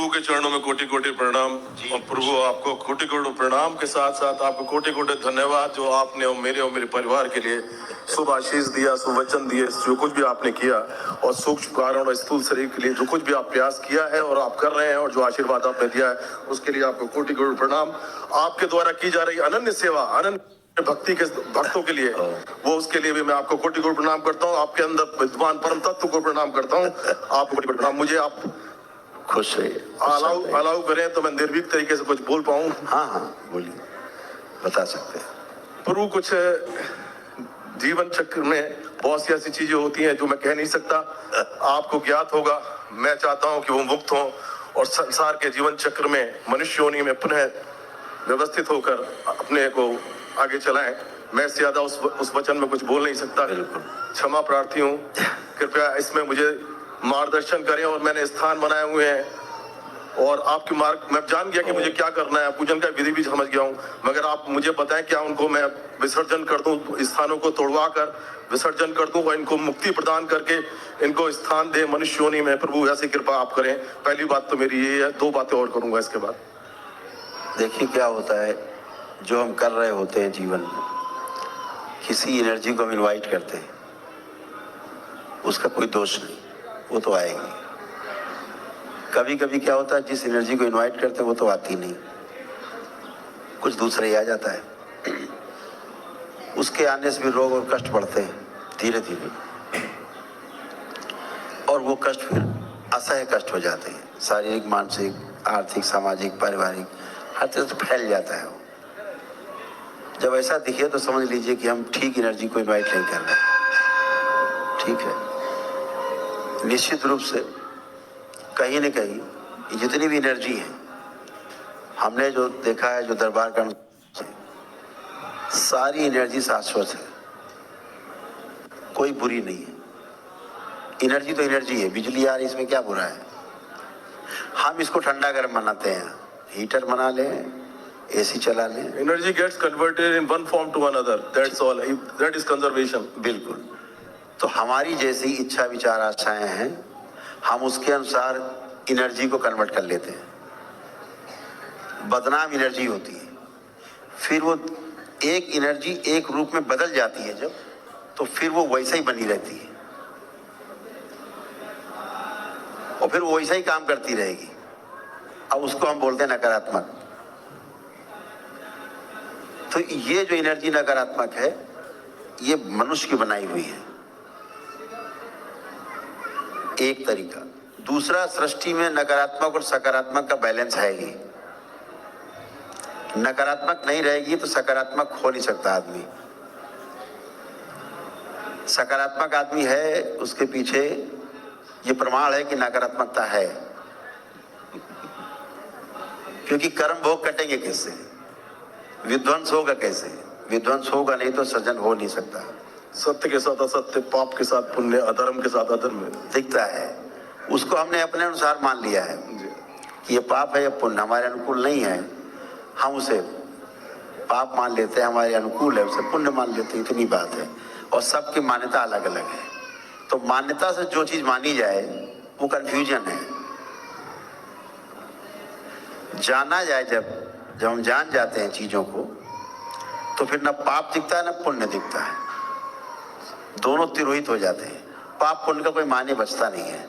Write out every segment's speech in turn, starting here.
प्रभु के चरणों में कोटि कोटि प्रणाम। और प्रभु आपको कोटि कोटि प्रणाम के साथ साथ आपको कोटि कोटि धन्यवाद जो आपने और मेरे परिवार के लिए शुभ आशीष दिया, शुभ वचन दिए, जो कुछ भी आपने किया और सूक्ष्म कारण और स्थूल शरीर के लिए जो कुछ भी आप प्रयास किया है और आप कर रहे हैं और जो आशीर्वाद आपने दिया है उसके लिए आपको कोटि कोटि प्रणाम। आपके द्वारा की जा रही अनन्य सेवा, अनन्य भक्ति के भक्तों के लिए, वो उसके लिए भी मैं आपको कोटि कोटि प्रणाम करता हूँ। आपके अंदर विद्वान परम तत्व को प्रणाम करता हूँ। आपको कोटि कोटि प्रणाम। मुझे आप खुश रहिए, अलाउ करें तो मैं निर्भीक तरीके से कुछ बोल पाऊं। हाँ बोलिए, बता सकते हैं। प्रभु कुछ जीवन चक्र में बहुत सी ऐसी चीजें होती हैं जो मैं कह नहीं सकता, आपको ज्ञात होगा। मैं चाहता हूं कि वो मुक्त हों और संसार के जीवन चक्र में मनुष्य योनि में पुनः व्यवस्थित होकर अपने को आगे चलाएं। मैं इससे ज्यादा उस वचन में कुछ बोल नहीं सकता। क्षमा प्रार्थी हूँ, कृपया इसमें मुझे मार्गदर्शन करें। और मैंने स्थान बनाए हुए हैं और आपके मार्ग मैं जान गया कि मुझे क्या करना है, पूजन का विधि भी समझ गया हूँ, मगर आप मुझे बताएं क्या उनको मैं विसर्जन कर दूं, स्थानों को तोड़वा कर विसर्जन कर दूं और इनको मुक्ति प्रदान करके इनको स्थान दे मनुष्य योनि में। प्रभु ऐसी कृपा आप करें। पहली बात तो मेरी ये है, दो बातें और करूंगा इसके बाद। देखिए क्या होता है, जो हम कर रहे होते हैं जीवन में, किसी एनर्जी को हम इन्वाइट करते हैं, उसका कोई दोष नहीं, वो तो आएगी। कभी कभी क्या होता है, जिस एनर्जी को इनवाइट करते हैं वो तो आती नहीं, कुछ दूसरा ही आ जाता है। उसके आने से भी रोग और कष्ट बढ़ते हैं धीरे धीरे, और वो कष्ट फिर असह्य कष्ट हो जाते हैं। शारीरिक, मानसिक, आर्थिक, सामाजिक, पारिवारिक, हर तरह से फैल जाता है वो। जब ऐसा दिखे तो समझ लीजिए कि हम ठीक एनर्जी को इनवाइट नहीं कर रहे। ठीक है, निश्चित रूप से कहीं न कहीं जितनी भी एनर्जी है, हमने जो देखा है, जो दरबार का सारी एनर्जी शाश्वत है, कोई बुरी नहीं है। एनर्जी तो एनर्जी है, बिजली आ रही, इसमें क्या बुरा है। हम इसको ठंडा गर्म बनाते हैं, हीटर बना लें, एसी चला लें। Energy gets converted in one form to another, that's all, that is conservation. बिल्कुल। तो हमारी जैसी इच्छा, विचार, आशाएं हैं, हम उसके अनुसार एनर्जी को कन्वर्ट कर लेते हैं। बदनाम एनर्जी होती है, फिर वो एक एनर्जी एक रूप में बदल जाती है जब, तो फिर वो वैसा ही बनी रहती है और फिर वो वैसा ही काम करती रहेगी। अब उसको हम बोलते हैं नकारात्मक। तो ये जो एनर्जी नकारात्मक है, ये मनुष्य की बनाई हुई है, एक तरीका। दूसरा, सृष्टि में नकारात्मक और सकारात्मक का बैलेंस है ही। नकारात्मक नहीं रहेगी तो सकारात्मक हो नहीं सकता आदमी। सकारात्मक आदमी है, उसके पीछे ये प्रमाण है कि नकारात्मकता है, क्योंकि कर्म भोग कटेंगे कैसे, विध्वंस होगा कैसे। विध्वंस होगा नहीं तो सृजन हो नहीं सकता। सत्य के साथ असत्य, पाप के साथ पुण्य, अधर्म के साथ अधर्म दिखता है। उसको हमने अपने अनुसार मान लिया है कि ये पाप है, ये पुण्य हमारे अनुकूल नहीं है, हम उसे पाप मान लेते हैं, हमारे अनुकूल है उसे पुण्य मान लेते हैं। इतनी बात है। और सबकी मान्यता अलग अलग है। तो मान्यता से जो चीज मानी जाए वो कंफ्यूजन है। जाना जाए, जब हम जान जाते हैं चीजों को, तो फिर ना पाप दिखता है ना पुण्य दिखता है, दोनों तिरोहित हो जाते हैं। पाप पुण्य का कोई माने बचता नहीं है,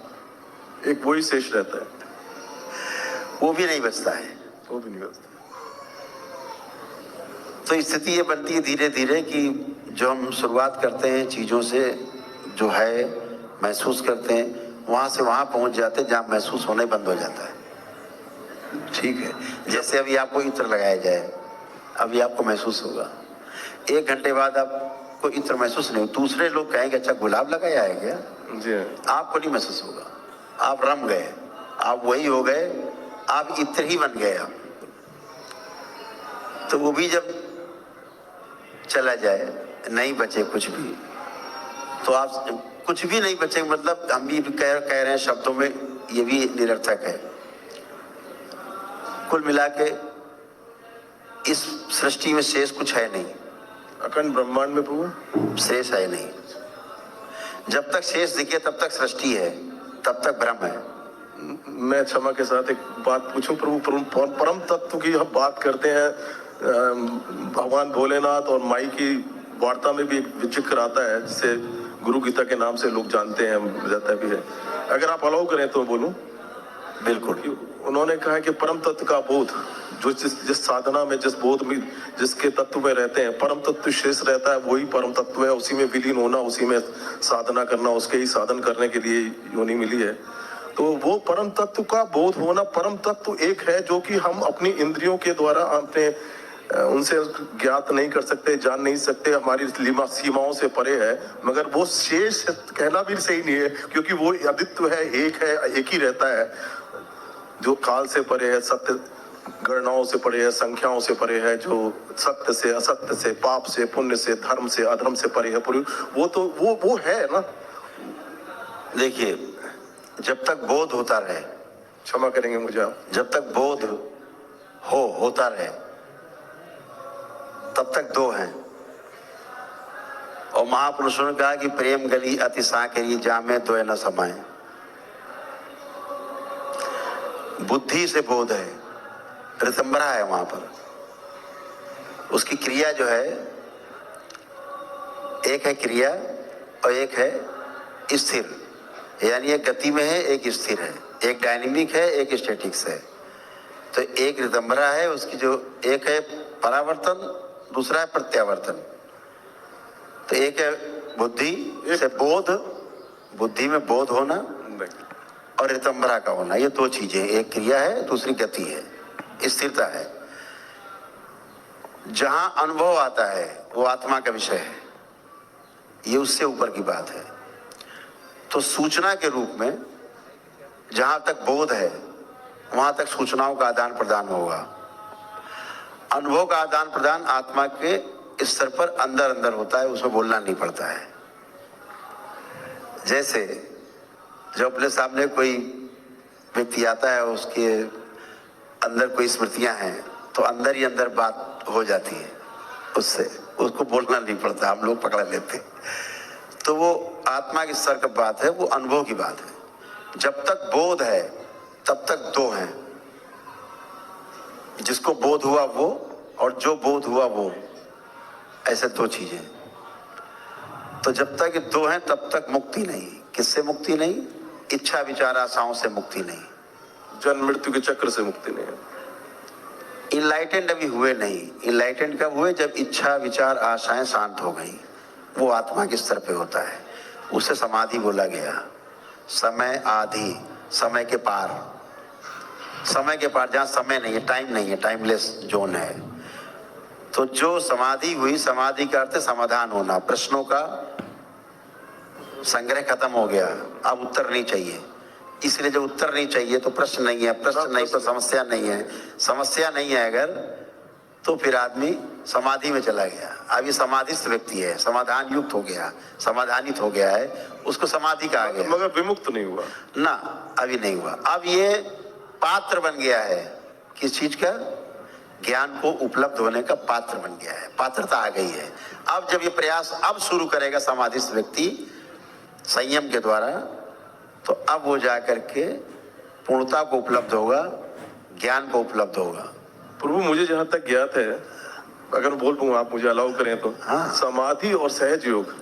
एक वही शेष रहता है, वो भी नहीं बचता है, वो भी नहीं बचता। तो स्थिति ये बनती है धीरे धीरे कि जो हम शुरुआत करते हैं चीजों से, जो है महसूस करते हैं, वहां से वहां पहुंच जाते हैं जहां महसूस होने बंद हो जाता है। ठीक है, जैसे अभी आपको इत्र लगाया जाए, अभी आपको महसूस होगा, 1 घंटे बाद आपको इत्र महसूस नहीं हो। दूसरे लोग कहेंगे अच्छा गुलाब लगाया है क्या, जी, आपको नहीं महसूस होगा। आप रम गए, आप वही हो गए, आप इत्र ही बन गए आप। तो वो भी जब चला जाए, नहीं बचे कुछ भी, तो आप कुछ भी नहीं बचे, मतलब हम भी कह रहे हैं शब्दों में, ये भी निरर्थक है। कुल मिला के इस सृष्टि में शेष कुछ है नहीं। अखंड ब्रह्मांड में प्रभु शेष है नहीं। जब तक शेष दिखे तब तक सृष्टि है, तब तक भ्रम है। मैं क्षमा के साथ एक बात पूछूं प्रभु, परम तत्व की हम बात करते हैं। भगवान भोलेनाथ और माई की वार्ता में भी एक जिक्र आता है जिसे गुरु गीता के नाम से लोग जानते हैं, जाता भी है। अगर आप अलाउ करें तो बोलूं। बिल्कुल। उन्होंने कहा कि परम तत्व का बोध, जो जिस साधना में, जिस बोध में, जिसके तत्व में रहते हैं, परम तत्व शेष रहता है, वही परम तत्व है। उसी में विलीन होना, उसी में साधना करना, उसके ही साधन करने के लिए योनि मिली है। तो वो परम तत्व का बोध होना, परम तत्व एक है जो कि हम अपनी इंद्रियों के द्वारा अपने उनसे ज्ञात नहीं कर सकते, जान नहीं सकते, हमारी सीमाओं से परे है। मगर वो शेष कहना भी सही नहीं है, क्योंकि वो अद्वित्व है, एक ही रहता है, जो काल से परे है, सत्य गणनाओं से परे है, संख्याओं से परे है, जो सत्य से असत्य से, पाप से पुण्य से, धर्म से अधर्म से परे है। वो तो वो है ना। देखिए, जब तक बोध होता रहे, क्षमा करेंगे मुझे आप, जब तक बोध होता रहे तब तक दो हैं। और महापुरुषों ने कहा कि प्रेम गली अति साकेरी जामे दो न समाए। बुद्धि से बोध है, ऋतंबरा है वहां पर। उसकी क्रिया जो है, एक है क्रिया और एक है स्थिर, यानी एक गति में है, एक स्थिर है, एक डायनेमिक है, एक स्टैटिक्स है। तो एक ऋतंबरा है, उसकी जो एक है परावर्तन, दूसरा है प्रत्यावर्तन। तो एक है बुद्धि से बोध, बुद्धि में बोध होना, और ऋतंबरा का होना। ये दो चीजें, एक क्रिया है, दूसरी गति है, स्थिरता है। जहां अनुभव आता है वो आत्मा का विषय है, ये उससे ऊपर की बात है। तो सूचना के रूप में जहां तक बोध है वहां तक सूचनाओं का आदान प्रदान होगा। अनुभव का आदान प्रदान आत्मा के स्तर पर अंदर अंदर होता है, उसमें बोलना नहीं पड़ता है। जैसे जब अपने सामने कोई व्यक्ति आता है, उसके अंदर कोई स्मृतियां हैं, तो अंदर ही अंदर बात हो जाती है उससे, उसको बोलना नहीं पड़ता, हम लोग पकड़ लेते। तो वो आत्मा के स्तर की बात है, वो अनुभव की बात है। जब तक बोध है तब तक दो हैं, जिसको बोध हुआ वो और जो बोध हुआ वो, ऐसे दो चीजें। तो जब तक ये दो हैं तब तक मुक्ति नहीं। किससे मुक्ति नहीं? इच्छा विचार आशाओं से मुक्ति नहीं, जन्म मृत्यु के चक्र से मुक्ति नहीं है। इनलाइटेंड अभी हुए नहीं। इनलाइटेंड कब हुए? जब इच्छा विचार आशाएं शांत हो गई। वो आत्मा के स्तर पे होता है, उसे समाधि बोला गया। समय आदि, समय के पार, समय के पार, जहां समय नहीं है, टाइम नहीं है, टाइमलेस जोन है। तो जो समाधि हुई, समाधि का अर्थ समाधान होना, प्रश्नों का संग्रह खत्म हो गया, अब उत्तर नहीं चाहिए। इसलिए जब उत्तर नहीं चाहिए तो प्रश्न नहीं है, प्रश्न नहीं तो समस्या नहीं है, समस्या नहीं है अगर, तो फिर आदमी समाधि में चला गया। अब ये समाधिस्थ व्यक्ति है, समाधान युक्त हो गया, समाधानित हो गया है, उसको समाधि कहा गया। मगर विमुक्त नहीं हुआ ना, अभी नहीं हुआ। अब ये पात्र बन गया है, किस चीज का? ज्ञान को उपलब्ध होने का पात्र बन गया है, पात्रता आ गई है। अब जब ये प्रयास अब शुरू करेगा समाधिस्थ व्यक्ति संयम के द्वारा, तो अब वो जाकर के पूर्णता को उपलब्ध होगा, ज्ञान को उपलब्ध होगा। प्रभु मुझे जहां तक ज्ञात है, अगर बोल दूंगा, आप मुझे अलाउ करें तो, हाँ। समाधि और सहज योग,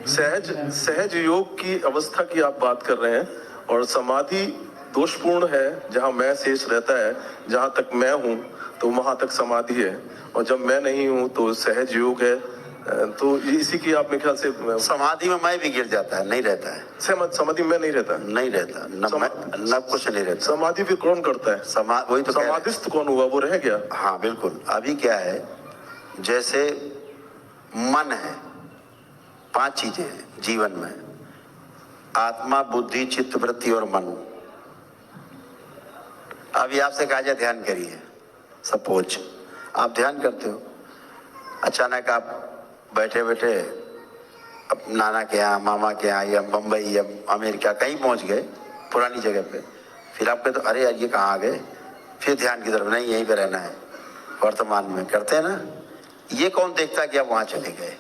सहज योग की अवस्था की आप बात कर रहे हैं। और समाधि दोषपूर्ण है, जहां मैं शेष रहता है। जहां तक मैं हूं तो वहां तक समाधि है, और जब मैं नहीं हूं तो सहज योग है। तो इसी की आप मेरे ख्याल से समाधि में मैं भी गिर जाता है, नहीं रहता है। समाधि में नहीं रहता, नहीं रहता, न कुछ नहीं रहता। समाधि फिर कौन करता है? वही तो समाधिस्थ कौन हुआ? वो रह गया। हाँ बिल्कुल। अभी क्या है, जैसे मन है, 5 चीजें हैं जीवन में: आत्मा, बुद्धि, चित्त, वृत्ति और मन। अभी आपसे कहा जाए ध्यान करिए, सपोज आप ध्यान करते हो, अचानक आप बैठे बैठे अब नाना के यहाँ, मामा के यहाँ, या मुंबई या अमेरिका कहीं पहुंच गए, पुरानी जगह पे। फिर आप कहते तो अरे यार ये कहाँ आ गए, फिर ध्यान की तरफ, नहीं यहीं पे रहना है, वर्तमान में। करते हैं ना। ये कौन देखता कि आप वहां चले गए,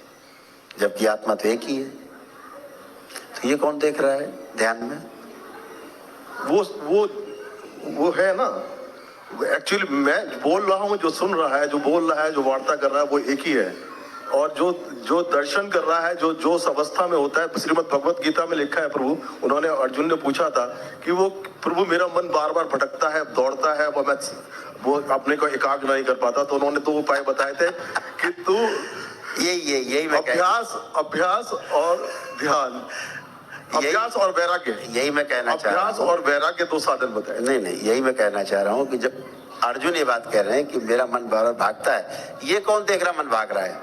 जबकि आत्मा तो एक ही है। तो ये कौन देख रहा है ध्यान में? वो है ना, एक्चुअली मैं बोल रहा हूँ, जो सुन रहा है, जो बोल रहा है, जो वार्ता कर रहा है, वो एक ही है। और जो दर्शन कर रहा है, जो उस अवस्था में होता है, श्रीमद् भगवत गीता में लिखा है, प्रभु, उन्होंने, अर्जुन ने पूछा था कि वो प्रभु मेरा मन बार बार भटकता है, दौड़ता है, और मैं वो अपने को एकाग्र नहीं कर पाता, तो उन्होंने दो उपाय बताए थे कि तू यही मैं अभ्यास और ध्यान, अभ्यास और वैराग्य, यही मैं कहना चाह रहा अभ्यास हूँ। और वैराग्य दो साधन बताए। नहीं, यही मैं कहना चाह रहा हूँ कि जब अर्जुन ये बात कह रहे हैं कि मेरा मन बार बार भागता है, ये कौन देख रहा मन भाग रहा है?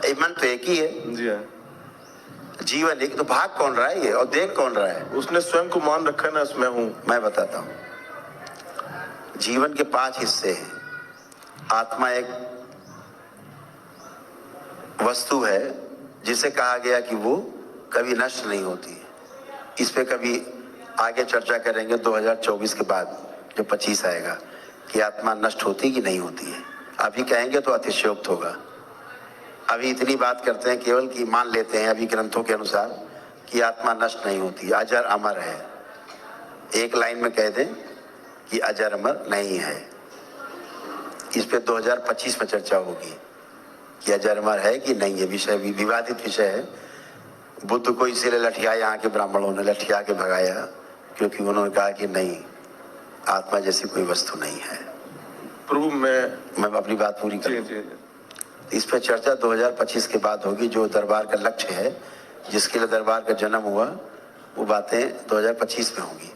ये मन तो एक ही है। जी हाँ। जीवन एक, तो भाग कौन रहा है ये, और देख कौन रहा है? उसने स्वयं को मान रखा है ना, इसमें हूं। मैं बताता हूँ। जीवन के 5 हिस्से हैं। आत्मा एक वस्तु है जिसे कहा गया कि वो कभी नष्ट नहीं होती। इस पे कभी आगे चर्चा करेंगे 2024 के बाद, जो 25 आएगा, कि आत्मा नष्ट होती कि नहीं होती है। अभी कहेंगे तो अतिशयोक्त होगा। अभी इतनी बात करते हैं केवल कि मान लेते हैं अभी ग्रंथों के अनुसार कि आत्मा नष्ट नहीं होती, अजर अमर है। एक लाइन में कह दें कि अजर अमर नहीं है। इस पे 2025 में चर्चा होगी कि अजर अमर है कि नहीं। ये विषय भी विवादित विषय है। बुद्ध को इसीलिए लठिया, यहाँ के ब्राह्मणों ने लठिया के भगाया, क्योंकि उन्होंने कहा कि नहीं, आत्मा जैसी कोई वस्तु नहीं है। प्रभु मैं अपनी बात पूरी करूं। जी। इस पर चर्चा 2025 के बाद होगी। जो दरबार का लक्ष्य है, जिसके लिए दरबार का जन्म हुआ, वो बातें 2025 में होंगी।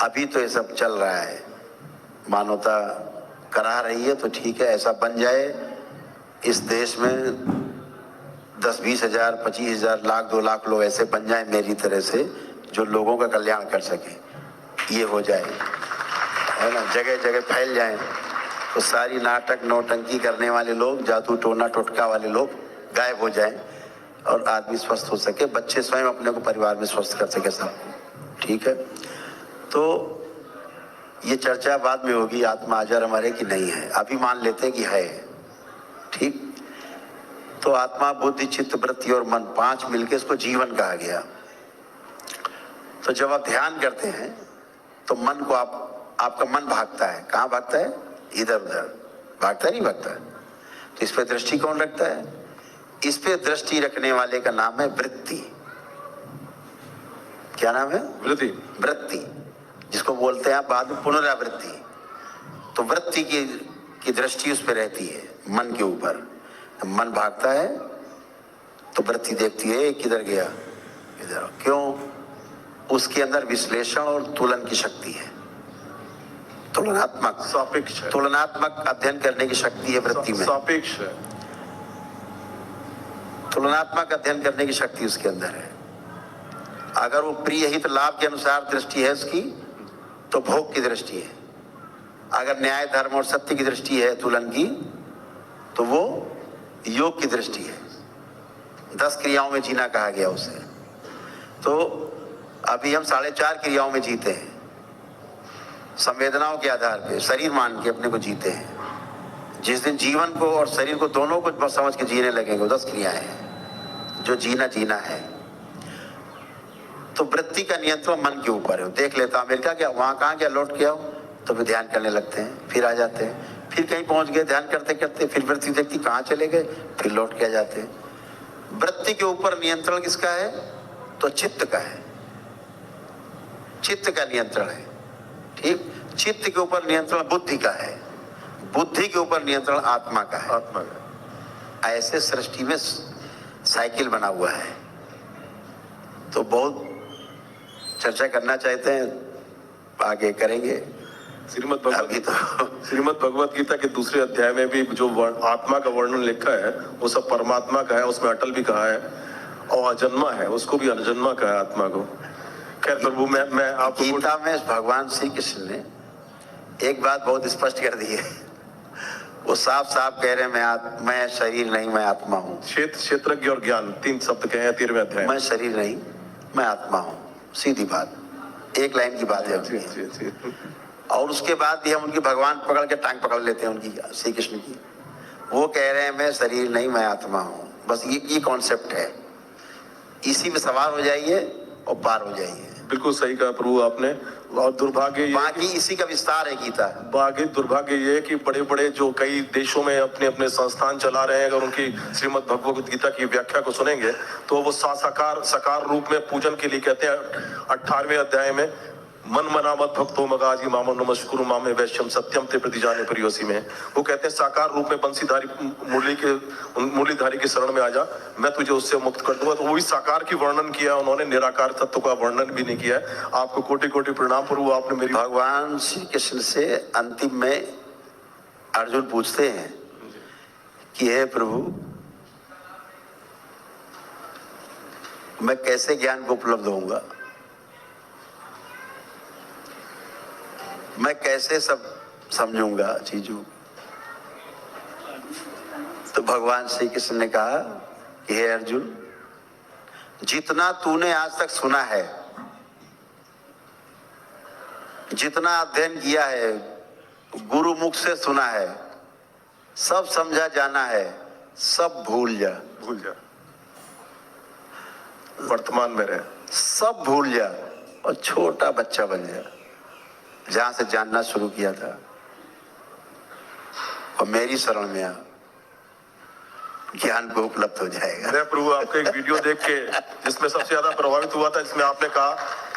अभी तो ये सब चल रहा है, मानवता करा रही है, तो ठीक है, ऐसा बन जाए इस देश में 10-20 हजार, 25 हजार, लाख, 2 लाख लोग ऐसे बन जाए मेरी तरह से, जो लोगों का कल्याण कर सके। ये हो जाए, है ना, जगह जगह फैल जाए, तो सारी नाटक नौटंकी करने वाले लोग, जादू टोना टोटका वाले लोग गायब हो जाएं, और आदमी स्वस्थ हो सके, बच्चे स्वयं अपने को परिवार में स्वस्थ कर सके सब। ठीक है, तो ये चर्चा बाद में होगी, आत्मा अजर अमर है कि नहीं है। अभी मान लेते हैं कि है। ठीक, तो आत्मा, बुद्धि, चित्त, वृत्ति और मन, 5 मिलके इसको जीवन कहा गया। तो जब आप ध्यान करते हैं तो मन को आपका मन भागता है। कहाँ भागता है? इधर उधर भागता नहीं भागता है। तो इस पे दृष्टि कौन रखता है? इस पे दृष्टि रखने वाले का नाम है वृत्ति। क्या नाम है? वृत्ति, जिसको बोलते हैं बाद में पुनरावृत्ति। तो वृत्ति की दृष्टि उस पर रहती है, मन के ऊपर। मन भागता है तो वृत्ति देखती है किधर गया, इधर। क्यों? उसके अंदर विश्लेषण और तुलन की शक्ति है, तुलनात्मक, सापेक्ष, तुलनात्मक अध्ययन करने की शक्ति है वृत्ति में। सापेक्ष है, तुलनात्मक अध्ययन करने की शक्ति उसके अंदर है। अगर वो प्रिय हित लाभ के अनुसार दृष्टि है उसकी, तो भोग की दृष्टि है। अगर न्याय, धर्म और सत्य की दृष्टि है तुलन की, तो वो योग की दृष्टि है। 10 क्रियाओं में जीना कहा गया उसे। तो अभी हम 4.5 क्रियाओं में जीते हैं, संवेदनाओं के आधार पे, शरीर मान के अपने को जीते हैं। जिस दिन जीवन को और शरीर को दोनों को समझ के जीने लगेंगे, 10 क्रियाएं हैं जो जीना है। तो वृत्ति का नियंत्रण मन के ऊपर है। देख लेता अमेरिका क्या, वहां कहाँ गया, लौट के आओ, तो फिर ध्यान करने लगते हैं, फिर आ जाते हैं, फिर कहीं पहुंच गए, ध्यान करते करते फिर वृत्ति देखती कहाँ चले गए, फिर लौट के आ जाते हैं। वृत्ति के ऊपर नियंत्रण किसका है? तो चित्त का है, चित्त का नियंत्रण है। ठीक, चित्त के ऊपर नियंत्रण बुद्धि का है, बुद्धि के ऊपर नियंत्रण आत्मा का है। आत्मा का। ऐसे सृष्टि में साइकिल बना हुआ है। तो बहुत चर्चा करना चाहते हैं, आगे करेंगे। श्रीमद् भगवत गीता के दूसरे अध्याय में भी जो आत्मा का वर्णन लिखा है, वो सब परमात्मा का है। उसमें अटल भी कहा है, और अजन्मा है, उसको भी अजन्मा कहा है आत्मा को। खैर प्रभु, मैं आपको गीता में भगवान श्री कृष्ण ने एक बात बहुत स्पष्ट कर दी है। वो साफ साफ कह रहे हैं, मैं शरीर नहीं, मैं आत्मा हूँ। क्षेत्रज्ञ और ज्ञान, 3 शब्द कहे हैं 13वें अध्याय। मैं शरीर नहीं, मैं आत्मा हूँ। सीधी बात, एक लाइन की बात है। जी। और उसके बाद भी हम उनकी भगवान पकड़ के टांग पकड़ लेते हैं उनकी, श्री कृष्ण की। वो कह रहे हैं मैं शरीर नहीं, मैं आत्मा हूँ। बस ये कॉन्सेप्ट है। इसी में सवार हो जाइए और पार हो जाइए। बिल्कुल सही कहा प्रभु आपने। और दुर्भाग्य ये बाकी इसी का विस्तार है गीता। दुर्भाग्य ये है कि बड़े बड़े जो कई देशों में अपने अपने संस्थान चला रहे हैं, अगर उनकी श्रीमद् भगवत गीता की व्याख्या को सुनेंगे तो वो साकार रूप में पूजन के लिए कहते हैं 18वें अध्याय में, मन मना मत भक्तो मगाजी मामो नमस्कुरु मामे वैश्यम सत्यम ते प्रति जाने परियोसी में वो कहते हैं साकार रूप में बंसीधारी मुरलीधारी की शरण में आ जा, मैं तुझे उससे मुक्त कर दूंगा। तो वही साकार की वर्णन किया उन्होंने, निराकार तत्व का वर्णन भी नहीं किया है। आपको कोटि कोटि प्रणाम प्रभु, आपने मेरी भगवान श्री कृष्ण से अंतिम में अर्जुन पूछते हैं कि हे प्रभु, मैं कैसे ज्ञान को उपलब्ध होऊंगा, मैं कैसे सब समझूंगा चीजों। तो भगवान श्री कृष्ण ने कहा कि हे अर्जुन, जितना तूने आज तक सुना है, जितना अध्ययन किया है, गुरु मुख से सुना है, सब समझा जाना है, सब भूल जा। वर्तमान में रहे, सब भूल जा और छोटा बच्चा बन जा, जहां से जानना शुरू किया था, और मेरी शरण में आ, ज्ञान को उपलब्ध हो जाएगा। मैं प्रभु आपका एक वीडियो देख के जिसमें सबसे ज्यादा प्रभावित हुआ था, जिसमें आपने कहा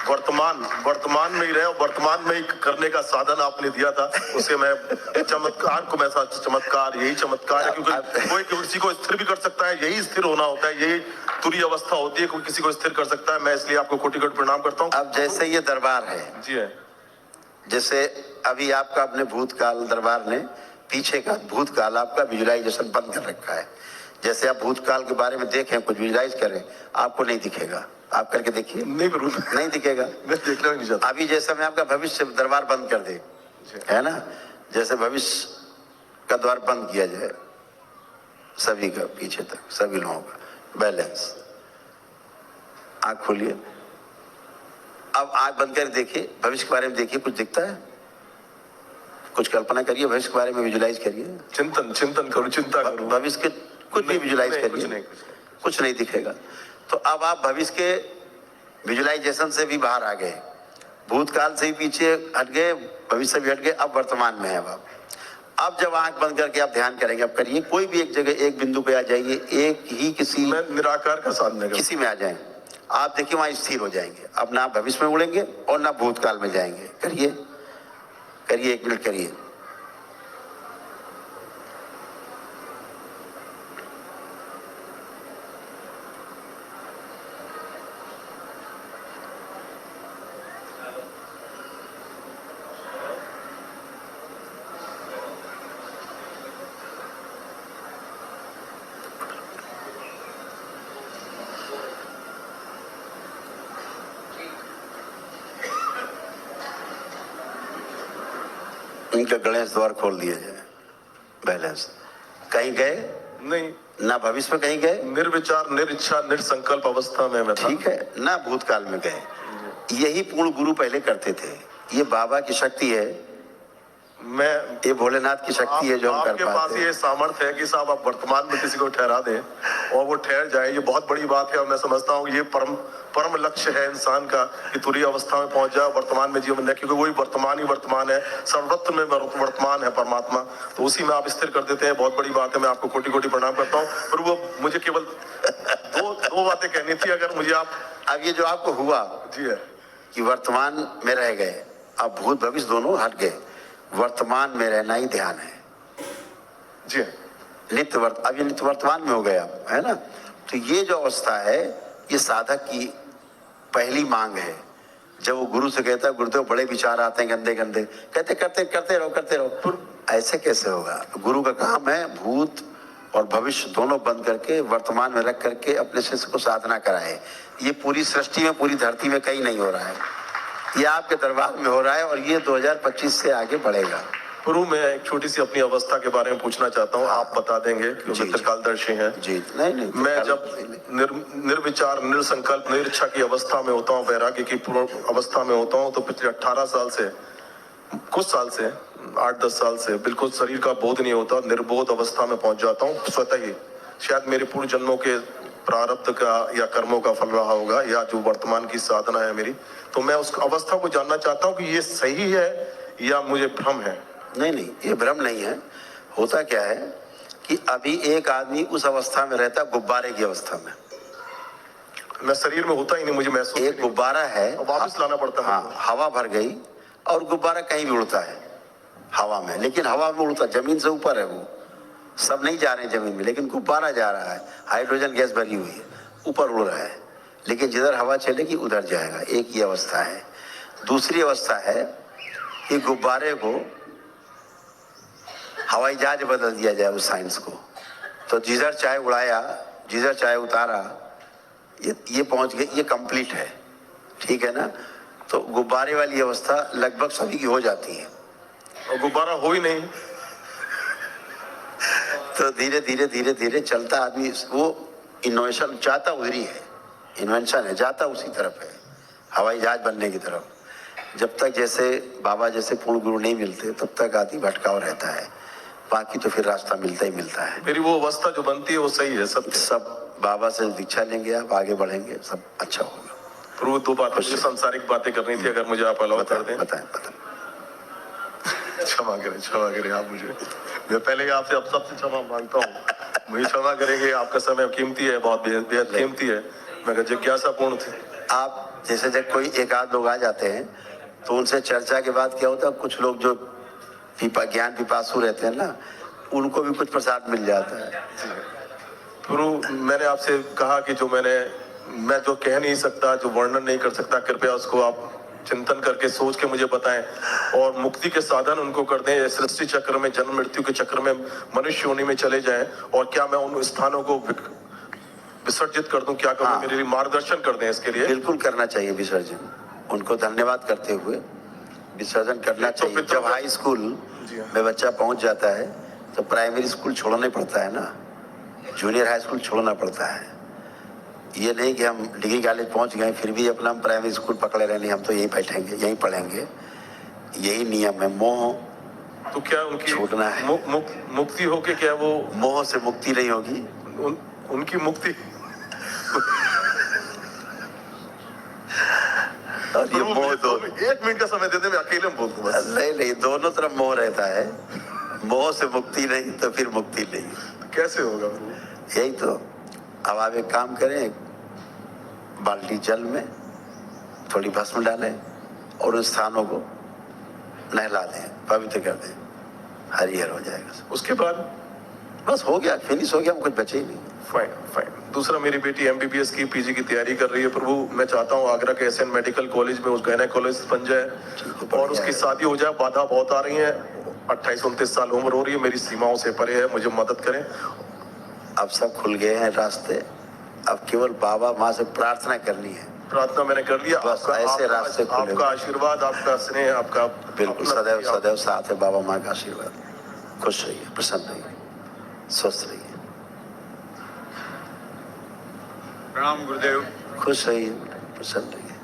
वर्तमान में ही रहे और वर्तमान में ही करने का साधन आपने दिया था। उसे मैं चमत्कार को, मैं चमत्कार, यही चमत्कार है, क्योंकि कोई किसी को स्थिर भी कर सकता है, यही स्थिर होना होता है, यही तुरी अवस्था होती है, कोई किसी को स्थिर कर सकता है। मैं इसलिए आपको कोटि कोटि प्रणाम करता हूँ। अब जैसे ये दरबार है, जी है, जैसे अभी आपका अपने भूतकाल दरबार ने पीछे का भूतकाल आपका विजुअलाइजेशन बंद कर रखा है। जैसे आप भूतकाल के बारे में देखें, कुछ विजुअलाइज करें, आपको नहीं दिखेगा। आप करके देखिए, नहीं प्रभु, नहीं दिखेगा। मैं देखना भी नहीं चाहता। अभी जैसे मैं आपका भविष्य दरबार बंद कर दे, है ना, जैसे भविष्य का द्वार बंद किया जाए, सभी का पीछे तक, सभी लोगों का बैलेंस। आंख खोलिए, अब आंख बंद कर देखिए, भविष्य के बारे में देखिए, कुछ दिखता है? कुछ कल्पना करिए, भविष्य के बारे में विजुलाइज करिए, चिंतन करो, चिंता करो, भविष्य के कुछ भी विजुलाइज करिए, कुछ नहीं दिखेगा। तो अब आप भविष्य के विजुलाइजेशन से भी बाहर आ गए, भूतकाल से भी पीछे हट गए, भविष्य से भी हट गए, अब वर्तमान में है आप। अब जब आंख बंद करके आप ध्यान करेंगे, आप करिए, कोई भी एक जगह, एक बिंदु पे आ जाइए, एक ही किसी निराकार का साधन, किसी में आ जाए, आप देखिए वहां स्थिर हो जाएंगे। अब ना भविष्य में उड़ेंगे और ना भूतकाल में जाएंगे। करिए करिए, 1 मिनट करिए। इनका गणेश द्वार खोल दिया जाए, बैलेंस। कहीं गए नहीं, ना भविष्य में कहीं गए, निर्विचार, निरिच्छा, निरसंकल्प अवस्था में मैं था। ठीक है, ना भूतकाल में गए। यही पूर्ण गुरु पहले करते थे। ये बाबा की शक्ति है, ये भोलेनाथ की शक्ति है जो हम कर आपके पास ये सामर्थ्य है कि साहब आप वर्तमान में किसी को ठहरा दें और वो ठहर जाए, ये बहुत बड़ी बात है। और मैं समझता हूँ ये परम लक्ष्य है इंसान का, कि तुरीय अवस्था में पहुंच जाए, वर्तमान में जीवन है, क्योंकि वही वर्तमान ही वर्तमान है, सर्वत्र में वर्तमान है परमात्मा, तो उसी में आप स्थिर कर देते हैं। बहुत बड़ी बात है। मैं आपको कोटि कोटि प्रणाम करता हूँ। पर वो मुझे केवल दो बातें कहनी थी, अगर मुझे आप। अब ये जो आपको हुआ, जी है, कि वर्तमान में रह गए, अब भूत भविष्य दोनों हट गए, वर्तमान में रहना ही ध्यान है। जी है, अब ये नित्य वर्तमान में हो गया, है ना। तो ये जो अवस्था है, ये साधक की पहली मांग है। जब वो गुरु से कहता है, गुरुदेव बड़े विचार आते हैं गंदे गंदे, कहते करते रहो। ऐसे कैसे होगा? गुरु का काम है भूत और भविष्य दोनों बंद करके वर्तमान में रख करके अपने शिष्य को साधना कराए। ये पूरी सृष्टि में, पूरी धरती में कहीं नहीं हो रहा है, ये आपके दरबार में हो रहा है, और ये 2025 से आगे बढ़ेगा। गुरु, मैं एक छोटी सी अपनी अवस्था के बारे में पूछना चाहता हूँ, आप बता देंगे क्योंकि त्रिकालदर्शी हैं। जी, नहीं, मैं जब निर्विचार, निरसंकल्प, निरिच्छा की अवस्था में होता हूँ, वैराग्य की पूर्ण अवस्था में होता हूँ, तो पिछले 18 साल से, कुछ साल से, 8-10 साल से बिल्कुल शरीर का बोध नहीं होता, निर्बोध अवस्था में पहुंच जाता हूँ स्वतः ही। शायद मेरे पूर्व जन्मों के प्रारब्ध का या कर्मों का फल रहा होगा, या जो वर्तमान की साधना है मेरी, तो मैं उस अवस्था को जानना चाहता हूँ कि ये सही है या मुझे भ्रम है। नहीं नहीं, ये भ्रम नहीं है। होता क्या है कि अभी एक आदमी उस अवस्था में रहता है, गुब्बारे की अवस्था में। मैं शरीर में होता ही नहीं, मुझे महसूस ही एक नहीं। गुब्बारा है, और वापस लाना पड़ता है। हाँ, हवा भर गई और गुब्बारा कहीं भी उड़ता है हवा में, लेकिन हवा में उड़ता, जमीन से ऊपर है वो, सब नहीं जा रहे हैं जमीन में, लेकिन गुब्बारा जा रहा है, हाइड्रोजन गैस भरी हुई है, ऊपर उड़ रहा है, लेकिन जिधर हवा चलेगी उधर जाएगा। एक ही अवस्था है। दूसरी अवस्था है कि गुब्बारे को हवाई जहाज बदल दिया जाए उस साइंस को, तो जिधर चाहे उड़ाया, जिधर चाहे उतारा, ये पहुंच गए, ये कंप्लीट है। ठीक है ना? तो गुब्बारे वाली अवस्था लगभग सभी की हो जाती है। और गुब्बारा हो ही नहीं, तो धीरे धीरे धीरे धीरे चलता आदमी, वो इनोवेशन चाहता उधरी है, इन्वेंशन है, जाता उसी तरफ है, हवाई जहाज बनने की तरफ। जब तक जैसे बाबा जैसे पूर्ण गुरु नहीं मिलते तब तक आदमी भटकाव रहता है, बाकी तो फिर रास्ता मिलता ही मिलता है। मेरी वो अवस्था जो बनती है वो सही है, सब सब बाबा से दीक्षा लेंगे, आप आगे बढ़ेंगे, सब अच्छा होगा। प्रभु दो बातें, मुझे सांसारिक बातें करनी थी, अगर मुझे आप अलाउ कर दें। बताएं बताएं। क्षमा करें आप मुझे, मैं पहले आपसे अब सबसे क्षमा मांगता हूँ, मुझे क्षमा करेंगे, आपका समय कीमती है, बहुत बेहद कीमती है, मगर जिज्ञासापूर्ण थी। आप जैसे जब कोई एक आध लोग आ जाते हैं तो उनसे चर्चा के बाद क्या होता है, कुछ लोग जो ज्ञान पिपासु रहते हैं ना, उनको भी कुछ प्रसाद मिल जाता है। प्रभु मैंने आपसे कहा कि जो मैं जो कह नहीं सकता, जो वर्णन नहीं कर सकता, कृपया उसको आप चिंतन करके सोच के मुझे बताएं, और मुक्ति के साधन उनको कर दें। सृष्टि चक्र में, जन्म मृत्यु के चक्र में मनुष्य योनि में चले जाएं, और क्या मैं उन स्थानों को विसर्जित कर दूं, क्या करूं? हाँ। मेरे लिए मार्गदर्शन कर दें इसके लिए। बिल्कुल करना चाहिए विसर्जन, उनको धन्यवाद करते हुए विसर्जन करना तो चाहिए। जब हाई स्कूल में बच्चा पहुंच जाता है तो प्राइमरी स्कूल छोड़ना पड़ता है ना, जूनियर हाई स्कूल छोड़ना पड़ता है। ये नहीं कि हम डिग्री कॉलेज पहुंच गए फिर भी अपना हम प्राइमरी स्कूल पकड़े रहने, हम तो यहीं बैठेंगे, यहीं पढ़ेंगे, यही नियम है। मोह तो क्या उनकी छूटना है। मुक्ति हो के क्या वो मोह से मुक्ति नहीं होगी, उनकी मुक्ति और ये मोह तो 1 मिनट का समय दे दे, मैं अकेले में बोल दूं बस। नहीं, दोनों तरफ मोह रहता है। मोह से मुक्ति नहीं तो फिर मुक्ति नहीं। कैसे होगा प्रभु? यही तो। अब आप एक काम करें, एक बाल्टी जल में थोड़ी भस्म डालें और उन स्थानों को नहला दें, पवित्र कर दें, हरिहर हो जाएगा सब। उसके बाद बस हो गया, फिनिश हो गया, हम कुछ बचे ही नहीं। फाइन। दूसरा, मेरी बेटी MBBS की PG की तैयारी कर रही है प्रभु, मैं चाहता हूँ आगरा के SN मेडिकल कॉलेज में उस गायनेकोलॉजिस्ट बन जाए और उसकी शादी हो जाए। बाधा बहुत आ रही है, 28-29 साल उम्र हो रही है, मेरी सीमाओं से परे है, मुझे मदद करें। अब सब खुल गए हैं रास्ते, अब केवल बाबा माँ से प्रार्थना करनी है। प्रार्थना मैंने कर लिया, बस ऐसे रास्ते खुले। आपका आशीर्वाद, आपका स्नेह, आपका बिल्कुल सदैव सदैव साथ है बाबा माँ का आशीर्वाद। खुश रहिए, प्रसन्न रहिए, स्वस्थ रहिए, प्रणाम गुरुदेव। खुश रहिए, प्रसन्न रहिए।